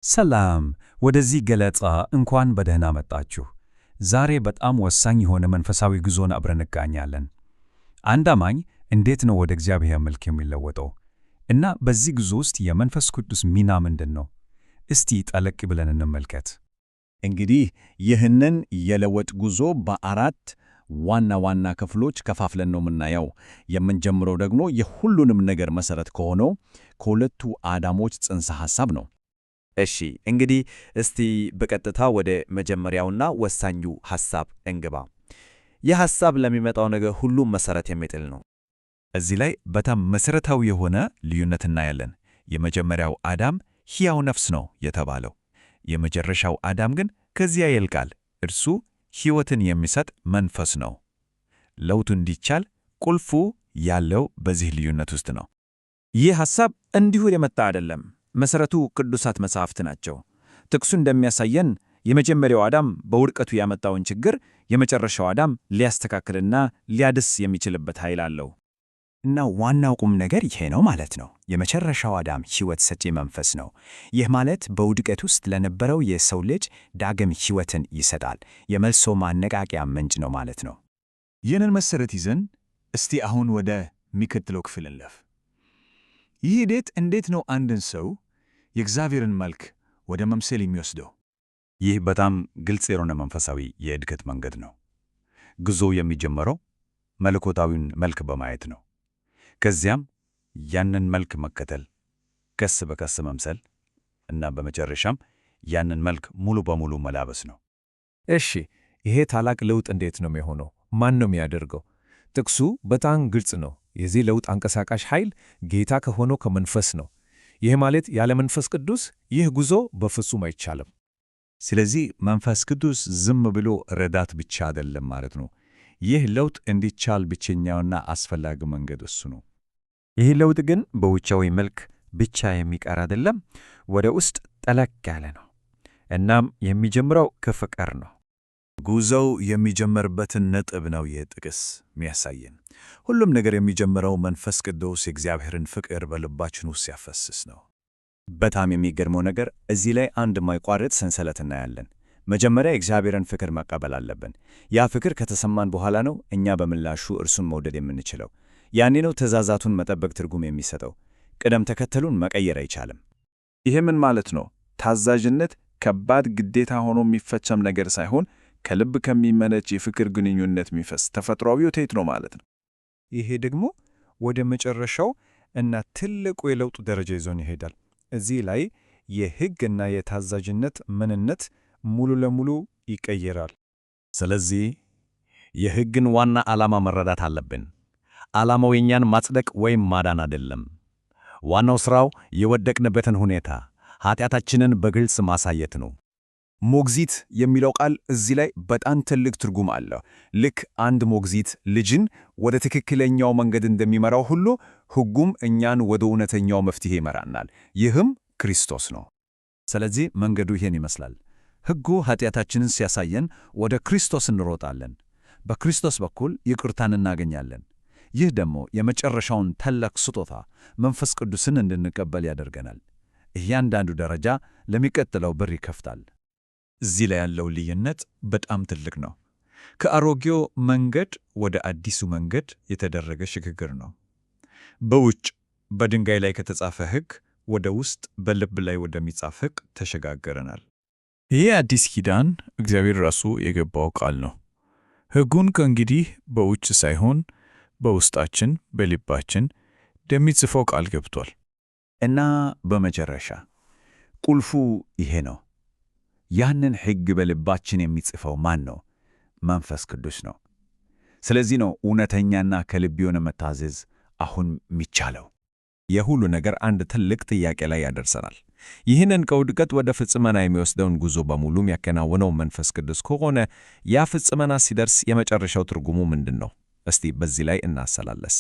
ሰላም ወደዚህ ገለጻ እንኳን በደህና መጣችሁ። ዛሬ በጣም ወሳኝ የሆነ መንፈሳዊ ጉዞን አብረን እንቃኛለን። አንድ አማኝ እንዴት ነው ወደ እግዚአብሔር መልክ የሚለወጠው? እና በዚህ ጉዞ ውስጥ የመንፈስ ቅዱስ ሚና ምንድን ነው? እስቲ ጠለቅ ብለን እንመልከት። እንግዲህ ይህንን የለውጥ ጉዞ በአራት ዋና ዋና ክፍሎች ከፋፍለን ነው የምናየው። የምንጀምረው ደግሞ የሁሉንም ነገር መሰረት ከሆነው ከሁለቱ አዳሞች ጽንሰ ሐሳብ ነው። እሺ እንግዲህ እስቲ በቀጥታ ወደ መጀመሪያውና ወሳኙ ሐሳብ እንግባ። ይህ ሐሳብ ለሚመጣው ነገር ሁሉም መሰረት የሚጥል ነው። እዚህ ላይ በጣም መሰረታዊ የሆነ ልዩነት እናያለን። የመጀመሪያው አዳም ሕያው ነፍስ ነው የተባለው፣ የመጨረሻው አዳም ግን ከዚያ ይልቃል። እርሱ ሕይወትን የሚሰጥ መንፈስ ነው። ለውጡ እንዲቻል ቁልፉ ያለው በዚህ ልዩነት ውስጥ ነው። ይህ ሐሳብ እንዲሁ የመጣ አይደለም። መሰረቱ ቅዱሳት መጻሕፍት ናቸው። ጥቅሱ እንደሚያሳየን የመጀመሪያው አዳም በውድቀቱ ያመጣውን ችግር የመጨረሻው አዳም ሊያስተካክልና ሊያድስ የሚችልበት ኃይል አለው። እና ዋናው ቁም ነገር ይሄ ነው ማለት ነው። የመጨረሻው አዳም ሕይወት ሰጪ መንፈስ ነው። ይህ ማለት በውድቀት ውስጥ ለነበረው የሰው ልጅ ዳግም ሕይወትን ይሰጣል። የመልሶ ማነቃቂያ ምንጭ ነው ማለት ነው። ይህንን መሰረት ይዘን እስቲ አሁን ወደ ሚከተለው ክፍል እንለፍ። ይህ ሂደት እንዴት ነው አንድን ሰው የእግዚአብሔርን መልክ ወደ መምሰል የሚወስደው? ይህ በጣም ግልጽ የሆነ መንፈሳዊ የእድገት መንገድ ነው። ጉዞው የሚጀምረው መለኮታዊውን መልክ በማየት ነው። ከዚያም ያንን መልክ መከተል፣ ቀስ በቀስ መምሰል እና በመጨረሻም ያንን መልክ ሙሉ በሙሉ መላበስ ነው። እሺ፣ ይሄ ታላቅ ለውጥ እንዴት ነው የሚሆነው? ማን ነው የሚያደርገው? ጥቅሱ በጣም ግልጽ ነው። የዚህ ለውጥ አንቀሳቃሽ ኃይል ጌታ ከሆነው ከመንፈስ ነው። ይህ ማለት ያለ መንፈስ ቅዱስ ይህ ጉዞ በፍጹም አይቻልም። ስለዚህ መንፈስ ቅዱስ ዝም ብሎ ረዳት ብቻ አይደለም ማለት ነው። ይህ ለውጥ እንዲቻል ብቸኛውና አስፈላጊ መንገድ እሱ ነው። ይህ ለውጥ ግን በውጫዊ መልክ ብቻ የሚቀር አይደለም፣ ወደ ውስጥ ጠለቅ ያለ ነው። እናም የሚጀምረው ከፍቅር ነው። ጉዞው የሚጀመርበትን ነጥብ ነው ይህ ጥቅስ የሚያሳየን። ሁሉም ነገር የሚጀምረው መንፈስ ቅዱስ የእግዚአብሔርን ፍቅር በልባችን ውስጥ ሲያፈስስ ነው። በጣም የሚገርመው ነገር እዚህ ላይ አንድ የማይቋረጥ ሰንሰለት እናያለን። መጀመሪያ የእግዚአብሔርን ፍቅር መቀበል አለብን። ያ ፍቅር ከተሰማን በኋላ ነው እኛ በምላሹ እርሱን መውደድ የምንችለው። ያኔ ነው ትእዛዛቱን መጠበቅ ትርጉም የሚሰጠው። ቅደም ተከተሉን መቀየር አይቻልም። ይሄ ምን ማለት ነው? ታዛዥነት ከባድ ግዴታ ሆኖ የሚፈጸም ነገር ሳይሆን ከልብ ከሚመነጭ የፍቅር ግንኙነት የሚፈስ ተፈጥሯዊ ውጤት ነው ማለት ነው። ይሄ ደግሞ ወደ መጨረሻው እና ትልቁ የለውጡ ደረጃ ይዞን ይሄዳል። እዚህ ላይ የሕግና የታዛዥነት ምንነት ሙሉ ለሙሉ ይቀየራል። ስለዚህ የሕግን ዋና ዓላማ መረዳት አለብን። ዓላማው የእኛን ማጽደቅ ወይም ማዳን አይደለም። ዋናው ሥራው የወደቅንበትን ሁኔታ፣ ኃጢአታችንን በግልጽ ማሳየት ነው። ሞግዚት የሚለው ቃል እዚህ ላይ በጣም ትልቅ ትርጉም አለው። ልክ አንድ ሞግዚት ልጅን ወደ ትክክለኛው መንገድ እንደሚመራው ሁሉ ሕጉም እኛን ወደ እውነተኛው መፍትሔ ይመራናል። ይህም ክርስቶስ ነው። ስለዚህ መንገዱ ይሄን ይመስላል። ሕጉ ኃጢአታችንን ሲያሳየን ወደ ክርስቶስ እንሮጣለን። በክርስቶስ በኩል ይቅርታን እናገኛለን። ይህ ደግሞ የመጨረሻውን ታላቅ ስጦታ መንፈስ ቅዱስን እንድንቀበል ያደርገናል። እያንዳንዱ ደረጃ ለሚቀጥለው በር ይከፍታል። እዚህ ላይ ያለው ልዩነት በጣም ትልቅ ነው። ከአሮጌው መንገድ ወደ አዲሱ መንገድ የተደረገ ሽግግር ነው። በውጭ በድንጋይ ላይ ከተጻፈ ሕግ ወደ ውስጥ በልብ ላይ ወደሚጻፍ ሕግ ተሸጋግረናል። ይህ አዲስ ኪዳን እግዚአብሔር ራሱ የገባው ቃል ነው። ሕጉን ከእንግዲህ በውጭ ሳይሆን በውስጣችን በልባችን እንደሚጽፈው ቃል ገብቷል። እና በመጨረሻ ቁልፉ ይሄ ነው። ያንን ሕግ በልባችን የሚጽፈው ማን ነው? መንፈስ ቅዱስ ነው። ስለዚህ ነው እውነተኛና ከልብ የሆነ መታዘዝ አሁን የሚቻለው። የሁሉ ነገር አንድ ትልቅ ጥያቄ ላይ ያደርሰናል። ይህንን ከውድቀት ወደ ፍጽመና የሚወስደውን ጉዞ በሙሉ የሚያከናውነው መንፈስ ቅዱስ ከሆነ ያ ፍጽመና ሲደርስ የመጨረሻው ትርጉሙ ምንድን ነው? እስቲ በዚህ ላይ እናሰላለስ።